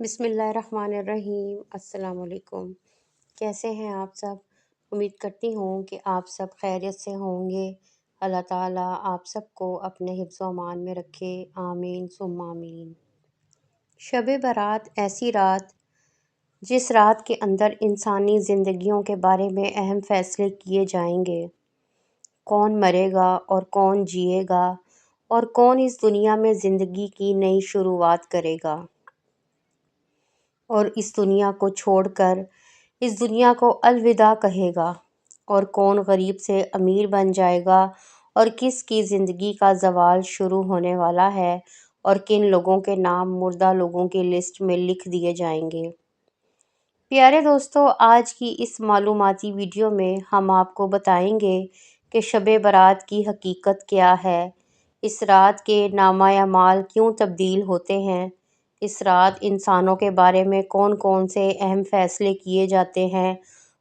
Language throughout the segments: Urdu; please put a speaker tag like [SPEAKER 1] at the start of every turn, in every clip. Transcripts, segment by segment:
[SPEAKER 1] بسم اللہ الرحمن الرحیم۔ السلام علیکم۔ کیسے ہیں آپ سب؟ امید کرتی ہوں کہ آپ سب خیریت سے ہوں گے۔ اللہ تعالیٰ آپ سب کو اپنے حفظ و امان میں رکھے، آمین ثم آمین۔ شب برات ایسی رات جس رات کے اندر انسانی زندگیوں کے بارے میں اہم فیصلے کیے جائیں گے۔ کون مرے گا اور کون جیے گا، اور کون اس دنیا میں زندگی کی نئی شروعات کرے گا اور اس دنیا کو چھوڑ کر اس دنیا کو الوداع کہے گا، اور کون غریب سے امیر بن جائے گا، اور کس کی زندگی کا زوال شروع ہونے والا ہے، اور کن لوگوں کے نام مردہ لوگوں کی لسٹ میں لکھ دیے جائیں گے۔ پیارے دوستو، آج کی اس معلوماتی ویڈیو میں ہم آپ کو بتائیں گے کہ شب برات کی حقیقت کیا ہے، اس رات کے نامہ اعمال کیوں تبدیل ہوتے ہیں، اس رات انسانوں کے بارے میں کون کون سے اہم فیصلے کیے جاتے ہیں،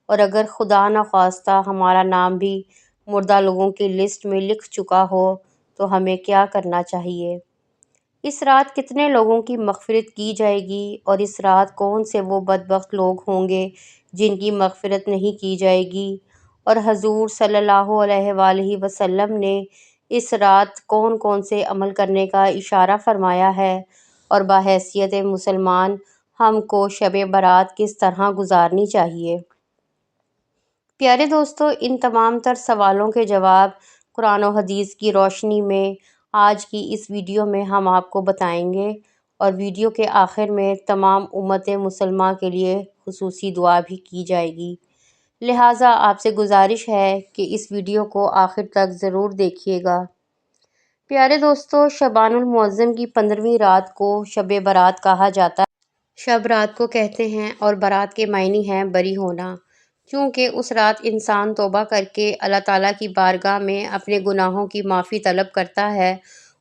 [SPEAKER 1] اور اگر خدا نخواستہ ہمارا نام بھی مردہ لوگوں کی لسٹ میں لکھ چکا ہو تو ہمیں کیا کرنا چاہیے۔ اس رات کتنے لوگوں کی مغفرت کی جائے گی، اور اس رات کون سے وہ بدبخت لوگ ہوں گے جن کی مغفرت نہیں کی جائے گی، اور حضور صلی اللہ علیہ وآلہ وسلم نے اس رات کون کون سے عمل کرنے کا اشارہ فرمایا ہے، اور بحیثیت مسلمان ہم کو شب برات کس طرح گزارنی چاہیے۔ پیارے دوستو، ان تمام تر سوالوں کے جواب قرآن و حدیث کی روشنی میں آج کی اس ویڈیو میں ہم آپ کو بتائیں گے، اور ویڈیو کے آخر میں تمام امت مسلمہ کے لیے خصوصی دعا بھی کی جائے گی۔ لہٰذا آپ سے گزارش ہے کہ اس ویڈیو کو آخر تک ضرور دیکھیے گا۔ پیارے دوستو، شعبان المعظم کی 15ویں رات کو شب برات کہا جاتا ہے۔ شب رات کو کہتے ہیں، اور برات کے معنی ہیں بری ہونا، چونکہ اس رات انسان توبہ کر کے اللہ تعالیٰ کی بارگاہ میں اپنے گناہوں کی معافی طلب کرتا ہے،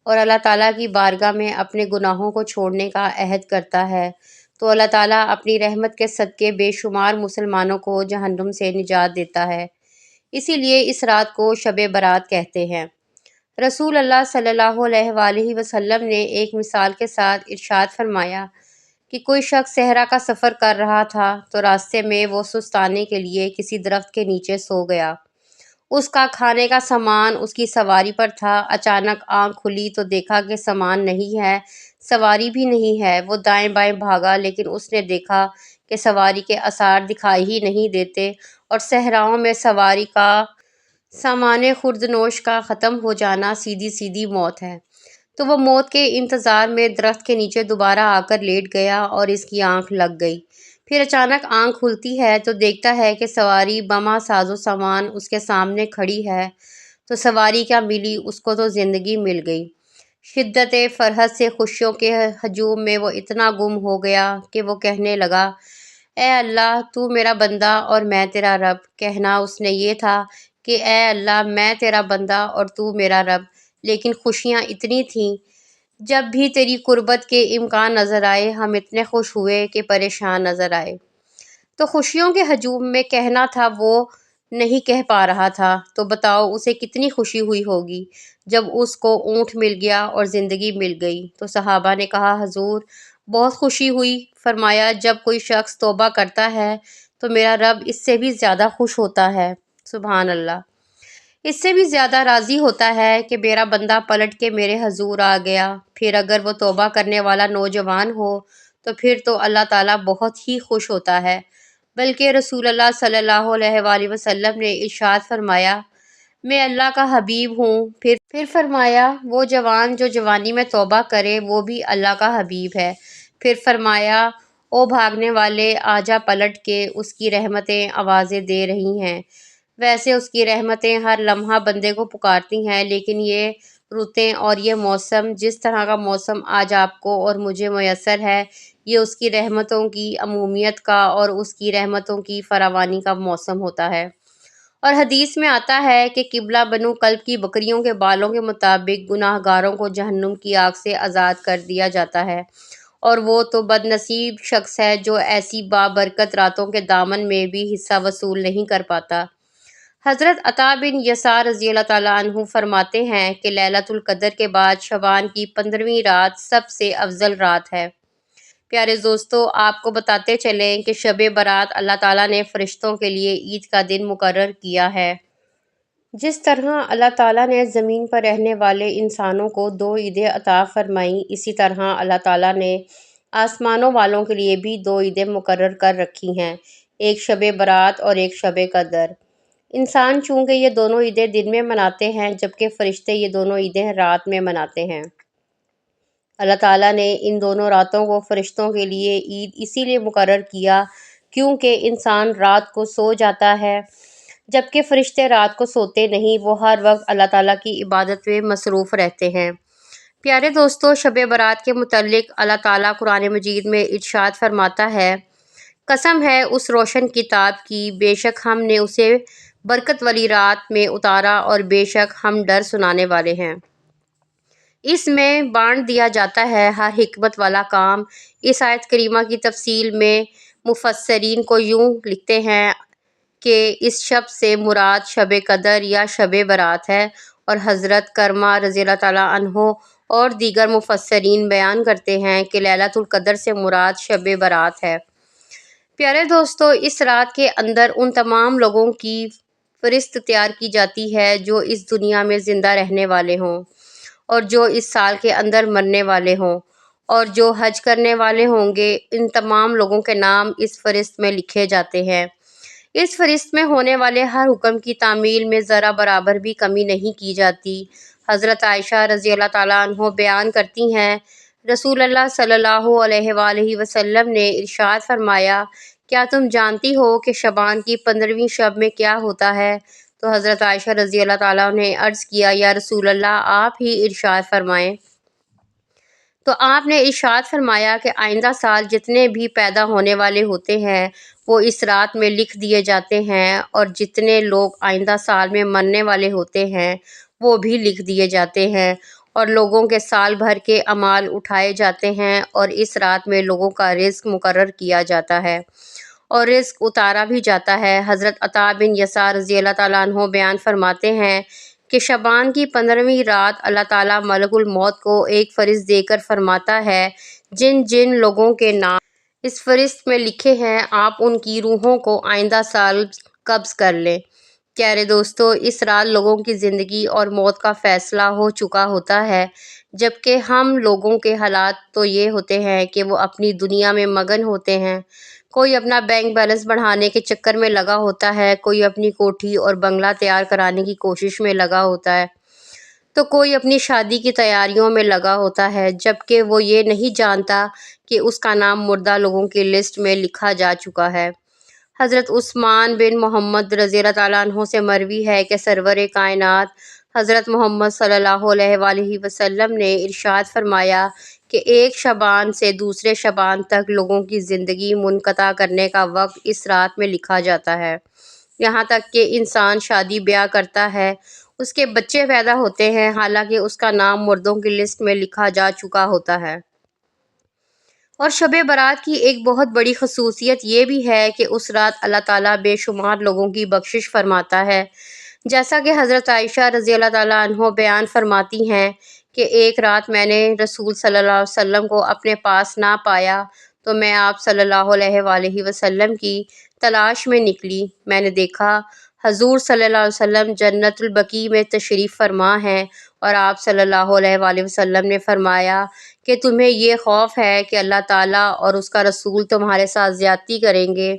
[SPEAKER 1] اور اللہ تعالیٰ کی بارگاہ میں اپنے گناہوں کو چھوڑنے کا عہد کرتا ہے، تو اللہ تعالیٰ اپنی رحمت کے صدقے بے شمار مسلمانوں کو جہنم سے نجات دیتا ہے۔ اسی لیے اس رات کو شب برات کہتے ہیں۔ رسول اللہ صلی اللہ علیہ وآلہ وسلم نے ایک مثال کے ساتھ ارشاد فرمایا کہ کوئی شخص صحرا کا سفر کر رہا تھا تو راستے میں وہ سستانے کے لیے کسی درخت کے نیچے سو گیا۔ اس کا کھانے کا سامان اس کی سواری پر تھا۔ اچانک آنکھ کھلی تو دیکھا کہ سامان نہیں ہے، سواری بھی نہیں ہے۔ وہ دائیں بائیں بھاگا، لیکن اس نے دیکھا کہ سواری کے آثار دکھائی ہی نہیں دیتے، اور صحراؤں میں سواری کا سامان خوردنوش کا ختم ہو جانا سیدھی سیدھی موت ہے۔ تو وہ موت کے انتظار میں درخت کے نیچے دوبارہ آ کر لیٹ گیا، اور اس کی آنکھ لگ گئی۔ پھر اچانک آنکھ کھلتی ہے تو دیکھتا ہے کہ سواری بما ساز و سامان اس کے سامنے کھڑی ہے۔ تو سواری کیا ملی، اس کو تو زندگی مل گئی۔ شدت فرحت سے خوشیوں کے ہجوم میں وہ اتنا گم ہو گیا کہ وہ کہنے لگا، اے اللہ تو میرا بندہ اور میں تیرا رب۔ کہنا اس نے یہ تھا کہ اے اللہ میں تیرا بندہ اور تو میرا رب، لیکن خوشیاں اتنی تھیں، جب بھی تیری قربت کے امکان نظر آئے ہم اتنے خوش ہوئے کہ پریشان نظر آئے۔ تو خوشیوں کے ہجوم میں کہنا تھا وہ نہیں کہہ پا رہا تھا، تو بتاؤ اسے کتنی خوشی ہوئی ہوگی جب اس کو اونٹ مل گیا اور زندگی مل گئی۔ تو صحابہ نے کہا، حضور بہت خوشی ہوئی۔ فرمایا، جب کوئی شخص توبہ کرتا ہے تو میرا رب اس سے بھی زیادہ خوش ہوتا ہے۔ سبحان اللہ، اس سے بھی زیادہ راضی ہوتا ہے کہ میرا بندہ پلٹ کے میرے حضور آ گیا۔ پھر اگر وہ توبہ کرنے والا نوجوان ہو تو پھر تو اللہ تعالیٰ بہت ہی خوش ہوتا ہے۔ بلکہ رسول اللہ صلی اللہ علیہ وآلہ وسلم نے ارشاد فرمایا، میں اللہ کا حبیب ہوں۔ پھر فرمایا، وہ جوان جو جوانی میں توبہ کرے وہ بھی اللہ کا حبیب ہے۔ پھر فرمایا، او بھاگنے والے آجا پلٹ کے، اس کی رحمتیں آوازیں دے رہی ہیں۔ ویسے اس کی رحمتیں ہر لمحہ بندے کو پکارتی ہیں، لیکن یہ رتیں اور یہ موسم، جس طرح کا موسم آج آپ کو اور مجھے میسر ہے، یہ اس کی رحمتوں کی عمومیت کا اور اس کی رحمتوں کی فراوانی کا موسم ہوتا ہے۔ اور حدیث میں آتا ہے کہ قبلہ بنو کلب کی بکریوں کے بالوں کے مطابق گناہ گاروں کو جہنم کی آگ سے آزاد کر دیا جاتا ہے، اور وہ تو بد نصیب شخص ہے جو ایسی بابرکت راتوں کے دامن میں بھی حصہ وصول نہیں کر پاتا۔ حضرت عطا بن یسار رضی اللہ تعالیٰ عنہ فرماتے ہیں کہ لیلۃ القدر کے بعد شعبان کی 15ویں رات سب سے افضل رات ہے۔ پیارے دوستو، آپ کو بتاتے چلیں کہ شب برات اللہ تعالیٰ نے فرشتوں کے لیے عید کا دن مقرر کیا ہے۔ جس طرح اللہ تعالیٰ نے زمین پر رہنے والے انسانوں کو 2 عیدیں عطا فرمائیں، اسی طرح اللہ تعالیٰ نے آسمانوں والوں کے لیے بھی 2 عیدیں مقرر کر رکھی ہیں، ایک شب برات اور ایک شب قدر۔ انسان چونکہ یہ دونوں عیدیں دن میں مناتے ہیں، جبکہ فرشتے یہ دونوں عیدیں رات میں مناتے ہیں۔ اللہ تعالیٰ نے ان دونوں راتوں کو فرشتوں کے لیے عید اسی لیے مقرر کیا کیونکہ انسان رات کو سو جاتا ہے، جبکہ فرشتے رات کو سوتے نہیں، وہ ہر وقت اللہ تعالیٰ کی عبادت میں مصروف رہتے ہیں۔ پیارے دوستو، شب برات کے متعلق اللہ تعالیٰ قرآن مجید میں ارشاد فرماتا ہے، قسم ہے اس روشن کتاب کی، بے شک ہم نے اسے برکت والی رات میں اتارا اور بے شک ہم ڈر سنانے والے ہیں۔ اس میں بانٹ دیا جاتا ہے ہر حکمت والا کام۔ اس آیت کریمہ کی تفصیل میں مفسرین کو یوں لکھتے ہیں کہ اس شب سے مراد شب قدر یا شب برات ہے، اور حضرت کرمہ رضی اللہ تعالیٰ عنہ اور دیگر مفسرین بیان کرتے ہیں کہ لیلۃ القدر سے مراد شب برات ہے۔ پیارے دوستو، اس رات کے اندر ان تمام لوگوں کی فہرست تیار کی جاتی ہے جو اس دنیا میں زندہ رہنے والے ہوں اور جو اس سال کے اندر مرنے والے ہوں، اور جو حج کرنے والے ہوں گے، ان تمام لوگوں کے نام اس فہرست میں لکھے جاتے ہیں۔ اس فہرست میں ہونے والے ہر حکم کی تعمیل میں ذرا برابر بھی کمی نہیں کی جاتی۔ حضرت عائشہ رضی اللہ تعالیٰ عنہ بیان کرتی ہیں، رسول اللہ صلی اللہ علیہ وآلہ وسلم نے ارشاد فرمایا، کیا تم جانتی ہو کہ شعبان کی 15ویں شب میں کیا ہوتا ہے؟ تو حضرت عائشہ رضی اللہ تعالیٰ نے عرض کیا، یا رسول اللہ، آپ ہی ارشاد فرمائیں۔ تو آپ نے ارشاد فرمایا کہ آئندہ سال جتنے بھی پیدا ہونے والے ہوتے ہیں وہ اس رات میں لکھ دیے جاتے ہیں، اور جتنے لوگ آئندہ سال میں مرنے والے ہوتے ہیں وہ بھی لکھ دیے جاتے ہیں، اور لوگوں کے سال بھر کے اعمال اٹھائے جاتے ہیں، اور اس رات میں لوگوں کا رزق مقرر کیا جاتا ہے اور رزق اتارا بھی جاتا ہے۔ حضرت عطا بن یسار رضی اللہ تعالیٰ عنہ بیان فرماتے ہیں کہ شعبان کی 15ویں رات اللہ تعالیٰ ملک الموت کو ایک فہرست دے کر فرماتا ہے، جن جن لوگوں کے نام اس فہرست میں لکھے ہیں آپ ان کی روحوں کو آئندہ سال قبض کر لیں۔ پیارے دوستو، اس رات لوگوں کی زندگی اور موت کا فیصلہ ہو چکا ہوتا ہے، جبکہ ہم لوگوں کے حالات تو یہ ہوتے ہیں کہ وہ اپنی دنیا میں مگن ہوتے ہیں۔ کوئی اپنا بینک بیلنس بڑھانے کے چکر میں لگا ہوتا ہے، کوئی اپنی کوٹھی اور بنگلہ تیار کرانے کی کوشش میں لگا ہوتا ہے، تو کوئی اپنی شادی کی تیاریوں میں لگا ہوتا ہے، جبکہ وہ یہ نہیں جانتا کہ اس کا نام مردہ لوگوں کی لسٹ میں لکھا جا چکا ہے۔ حضرت عثمان بن محمد رضی اللہ تعالیٰ عنہ سے مروی ہے کہ سرور کائنات حضرت محمد صلی اللہ علیہ وآلہ وسلم نے ارشاد فرمایا کہ ایک شعبان سے دوسرے شعبان تک لوگوں کی زندگی منقطع کرنے کا وقت اس رات میں لکھا جاتا ہے۔ یہاں تک کہ انسان شادی بیاہ کرتا ہے، اس کے بچے پیدا ہوتے ہیں، حالانکہ اس کا نام مردوں کی لسٹ میں لکھا جا چکا ہوتا ہے۔ اور شب برات کی ایک بہت بڑی خصوصیت یہ بھی ہے کہ اس رات اللہ تعالیٰ بے شمار لوگوں کی بخشش فرماتا ہے، جیسا کہ حضرت عائشہ رضی اللہ تعالیٰ عنہ بیان فرماتی ہیں کہ ایک رات میں نے رسول صلی اللہ علیہ وسلم کو اپنے پاس نہ پایا، تو میں آپ صلی اللہ علیہ وآلہ وسلم کی تلاش میں نکلی۔ میں نے دیکھا حضور صلی اللہ علیہ وسلم جنت البقیع میں تشریف فرما ہیں، اور آپ صلی اللہ علیہ وآلہ وسلم نے فرمایا کہ تمہیں یہ خوف ہے کہ اللہ تعالیٰ اور اس کا رسول تمہارے ساتھ زیادتی کریں گے؟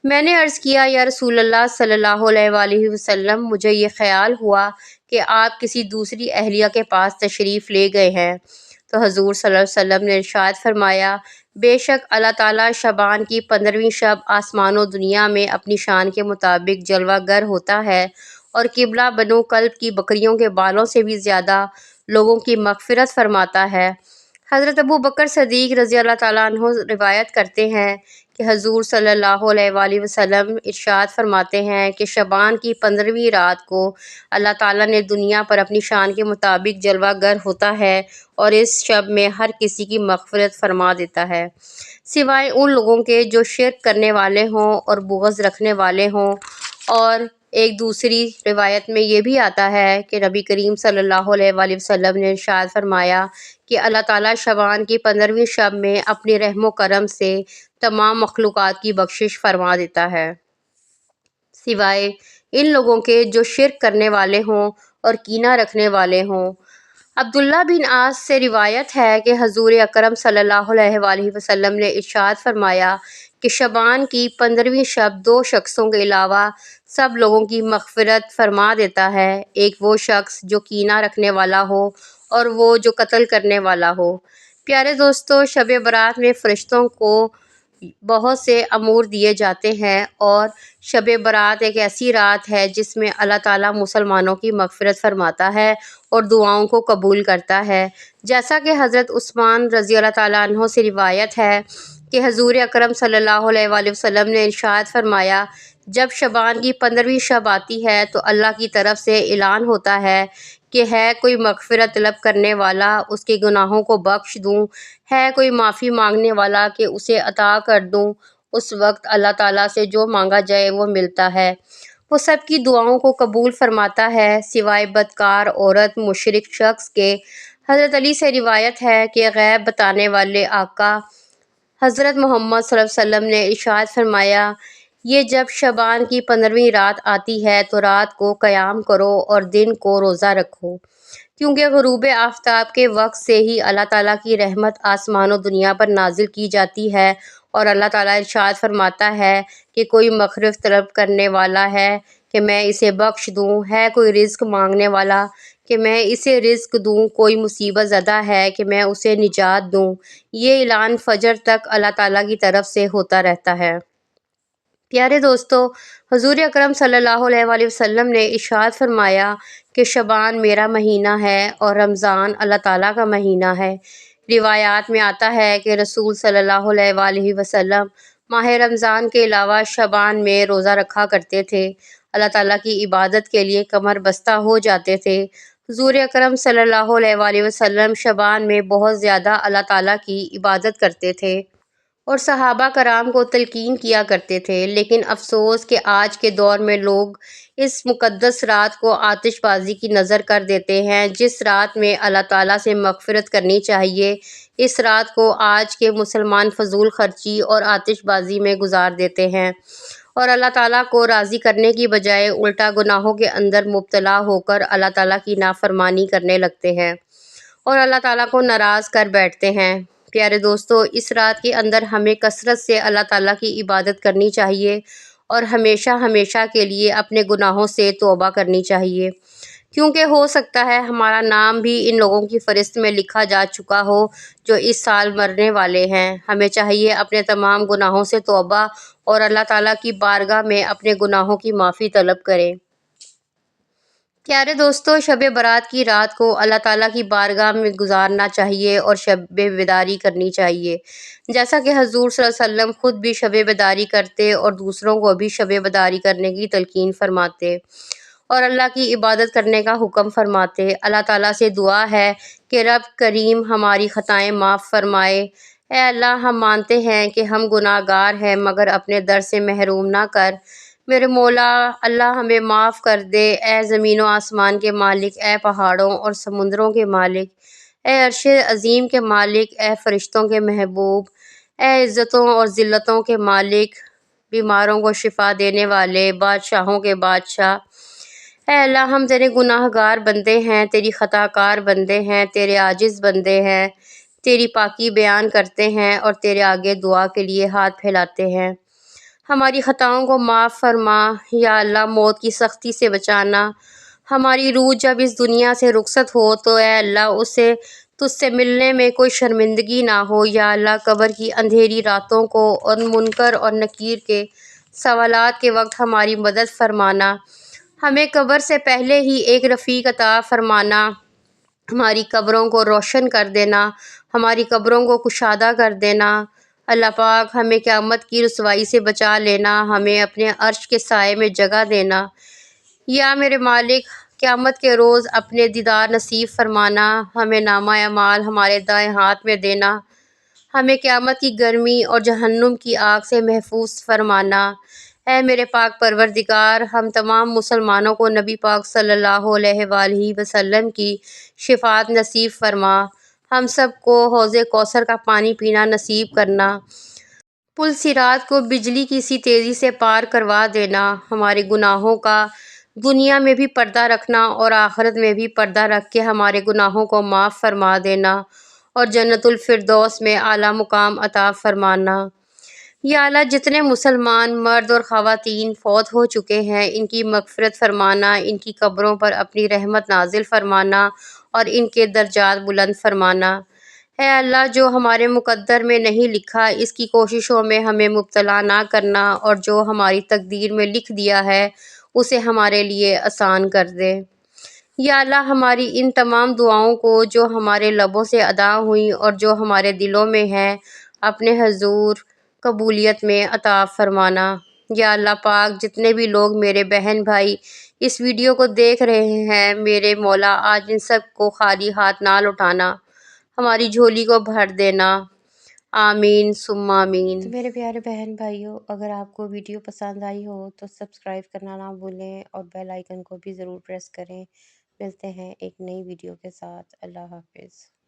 [SPEAKER 1] میں نے عرض کیا، یا رسول اللہ صلی اللہ علیہ وآلہ وسلم، مجھے یہ خیال ہوا کہ آپ کسی دوسری اہلیہ کے پاس تشریف لے گئے ہیں۔ تو حضور صلی اللہ علیہ وسلم نے ارشاد فرمایا، بے شک اللہ تعالیٰ شعبان کی 15ویں شب آسمان و دنیا میں اپنی شان کے مطابق جلوہ گر ہوتا ہے، اور قبلہ بنو کلب کی بکریوں کے بالوں سے بھی زیادہ لوگوں کی مغفرت فرماتا ہے۔ حضرت ابو بکر صدیق رضی اللہ تعالیٰ عنہ روایت کرتے ہیں کہ حضور صلی اللہ علیہ وآلہ وسلم ارشاد فرماتے ہیں کہ شعبان کی 15ویں رات کو اللہ تعالیٰ نے دنیا پر اپنی شان کے مطابق جلوہ گر ہوتا ہے، اور اس شب میں ہر کسی کی مغفرت فرما دیتا ہے، سوائے ان لوگوں کے جو شرک کرنے والے ہوں اور بغض رکھنے والے ہوں اور ایک دوسری روایت میں یہ بھی آتا ہے کہ نبی کریم صلی اللہ علیہ وآلہ وسلم نے ارشاد فرمایا کہ اللہ تعالیٰ شعبان کی 15ویں شب میں اپنی رحم و کرم سے تمام مخلوقات کی بخشش فرما دیتا ہے، سوائے ان لوگوں کے جو شرک کرنے والے ہوں اور کینہ رکھنے والے ہوں۔ عبداللہ بن عاص سے روایت ہے کہ حضور اکرم صلی اللہ علیہ وآلہ وسلم نے ارشاد فرمایا کہ شعبان کی 15ویں شب 2 شخصوں کے علاوہ سب لوگوں کی مغفرت فرما دیتا ہے، ایک وہ شخص جو کینہ رکھنے والا ہو اور وہ جو قتل کرنے والا ہو۔ پیارے دوستو، شب برات میں فرشتوں کو بہت سے امور دیے جاتے ہیں، اور شب برات ایک ایسی رات ہے جس میں اللہ تعالیٰ مسلمانوں کی مغفرت فرماتا ہے اور دعاؤں کو قبول کرتا ہے، جیسا کہ حضرت عثمان رضی اللہ تعالیٰ عنہ سے روایت ہے کہ حضور اکرم صلی اللہ علیہ وآلہ وسلم نے ارشاد فرمایا، جب شعبان کی 15ویں شب آتی ہے تو اللہ کی طرف سے اعلان ہوتا ہے کہ ہے کوئی مغفرت طلب کرنے والا، اس کے گناہوں کو بخش دوں، ہے کوئی معافی مانگنے والا کہ اسے عطا کر دوں۔ اس وقت اللہ تعالیٰ سے جو مانگا جائے وہ ملتا ہے، وہ سب کی دعاؤں کو قبول فرماتا ہے سوائے بدکار عورت مشرک شخص کے۔ حضرت علی سے روایت ہے کہ غیب بتانے والے آقا حضرت محمد صلی اللہ علیہ وسلم نے ارشاد فرمایا، یہ جب شعبان کی 15ویں رات آتی ہے تو رات کو قیام کرو اور دن کو روزہ رکھو، کیونکہ غروب آفتاب کے وقت سے ہی اللہ تعالیٰ کی رحمت آسمان و دنیا پر نازل کی جاتی ہے، اور اللہ تعالیٰ ارشاد فرماتا ہے کہ کوئی مغفرت طلب کرنے والا ہے کہ میں اسے بخش دوں، ہے کوئی رزق مانگنے والا کہ میں اسے رزق دوں، کوئی مصیبت زدہ ہے کہ میں اسے نجات دوں۔ یہ اعلان فجر تک اللہ تعالیٰ کی طرف سے ہوتا رہتا ہے۔ پیارے دوستو، حضور اکرم صلی اللہ علیہ وآلہ وسلم نے ارشاد فرمایا کہ شعبان میرا مہینہ ہے اور رمضان اللہ تعالیٰ کا مہینہ ہے۔ روایات میں آتا ہے کہ رسول صلی اللہ علیہ وآلہ وسلم ماہ رمضان کے علاوہ شعبان میں روزہ رکھا کرتے تھے، اللہ تعالیٰ کی عبادت کے لیے کمر بستہ ہو جاتے تھے۔ حضور اکرم صلی اللہ علیہ وآلہ وسلم شعبان میں بہت زیادہ اللہ تعالیٰ کی عبادت کرتے تھے اور صحابہ کرام کو تلقین کیا کرتے تھے، لیکن افسوس کہ آج کے دور میں لوگ اس مقدس رات کو آتش بازی کی نظر کر دیتے ہیں، جس رات میں اللہ تعالیٰ سے مغفرت کرنی چاہیے۔ اس رات کو آج کے مسلمان فضول خرچی اور آتش بازی میں گزار دیتے ہیں، اور اللہ تعالیٰ کو راضی کرنے کی بجائے الٹا گناہوں کے اندر مبتلا ہو کر اللہ تعالیٰ کی نافرمانی کرنے لگتے ہیں اور اللہ تعالیٰ کو ناراض کر بیٹھتے ہیں۔ پیارے دوستو، اس رات کے اندر ہمیں کثرت سے اللہ تعالیٰ کی عبادت کرنی چاہیے اور ہمیشہ ہمیشہ کے لیے اپنے گناہوں سے توبہ کرنی چاہیے، کیونکہ ہو سکتا ہے ہمارا نام بھی ان لوگوں کی فہرست میں لکھا جا چکا ہو جو اس سال مرنے والے ہیں۔ ہمیں چاہیے اپنے تمام گناہوں سے توبہ اور اللہ تعالیٰ کی بارگاہ میں اپنے گناہوں کی معافی طلب کریں۔ پیارے دوستو، شب برات کی رات کو اللہ تعالیٰ کی بارگاہ میں گزارنا چاہیے اور شب بیداری کرنی چاہیے، جیسا کہ حضور صلی اللہ علیہ وسلم خود بھی شب بیداری کرتے اور دوسروں کو بھی شب بیداری کرنے کی تلقین فرماتے اور اللہ کی عبادت کرنے کا حکم فرماتے۔ اللہ تعالیٰ سے دعا ہے کہ رب کریم ہماری خطائیں معاف فرمائے۔ اے اللہ، ہم مانتے ہیں کہ ہم گناہ گار ہیں، مگر اپنے در سے محروم نہ کر۔ میرے مولا اللہ، ہمیں معاف کر دے۔ اے زمین و آسمان کے مالک، اے پہاڑوں اور سمندروں کے مالک، اے عرش عظیم کے مالک، اے فرشتوں کے محبوب، اے عزتوں اور ذلتوں کے مالک، بیماروں کو شفا دینے والے، بادشاہوں کے بادشاہ۔ اے اللہ، ہم تیرے گناہ گار بندے ہیں، تیری خطا کار بندے ہیں، تیرے عاجز بندے ہیں، تیری پاکی بیان کرتے ہیں اور تیرے آگے دعا کے لیے ہاتھ پھیلاتے ہیں۔ ہماری خطاؤں کو معاف فرما یا اللہ، موت کی سختی سے بچانا۔ ہماری روح جب اس دنیا سے رخصت ہو تو اے اللہ، اسے تجھ سے ملنے میں کوئی شرمندگی نہ ہو۔ یا اللہ، قبر کی اندھیری راتوں کو اور منکر اور نکیر کے سوالات کے وقت ہماری مدد فرمانا۔ ہمیں قبر سے پہلے ہی ایک رفیق عطا فرمانا، ہماری قبروں کو روشن کر دینا، ہماری قبروں کو کشادہ کر دینا۔ اللہ پاک، ہمیں قیامت کی رسوائی سے بچا لینا، ہمیں اپنے عرش کے سائے میں جگہ دینا۔ یا میرے مالک، قیامت کے روز اپنے دیدار نصیب فرمانا، ہمیں نامہ اعمال ہمارے دائیں ہاتھ میں دینا، ہمیں قیامت کی گرمی اور جہنم کی آگ سے محفوظ فرمانا۔ اے میرے پاک پروردگار، ہم تمام مسلمانوں کو نبی پاک صلی اللہ علیہ وآلہ وسلم کی شفاعت نصیب فرما، ہم سب کو حوض کوثر کا پانی پینا نصیب کرنا، پل صراط کو بجلی کی سی تیزی سے پار کروا دینا، ہمارے گناہوں کا دنیا میں بھی پردہ رکھنا اور آخرت میں بھی پردہ رکھ کے ہمارے گناہوں کو معاف فرما دینا اور جنت الفردوس میں اعلیٰ مقام عطا فرمانا۔ یا اللہ، جتنے مسلمان مرد اور خواتین فوت ہو چکے ہیں، ان کی مغفرت فرمانا، ان کی قبروں پر اپنی رحمت نازل فرمانا اور ان کے درجات بلند فرمانا۔ اے اللہ، جو ہمارے مقدر میں نہیں لکھا، اس کی کوششوں میں ہمیں مبتلا نہ کرنا، اور جو ہماری تقدیر میں لکھ دیا ہے اسے ہمارے لیے آسان کر دے۔ یا اللہ، ہماری ان تمام دعاؤں کو جو ہمارے لبوں سے ادا ہوئیں اور جو ہمارے دلوں میں ہیں، اپنے حضور قبولیت میں عطا فرمانا۔ یا اللہ پاک، جتنے بھی لوگ میرے بہن بھائی اس ویڈیو کو دیکھ رہے ہیں، میرے مولا آج ان سب کو خالی ہاتھ نہ لوٹانا، ہماری جھولی کو بھر دینا، آمین ثم آمین۔ تو میرے پیارے بہن بھائیوں، اگر آپ کو ویڈیو پسند آئی ہو تو سبسکرائب کرنا نہ بھولیں اور بیل آئیکن کو بھی ضرور پریس کریں۔ ملتے ہیں ایک نئی ویڈیو کے ساتھ۔ اللہ حافظ۔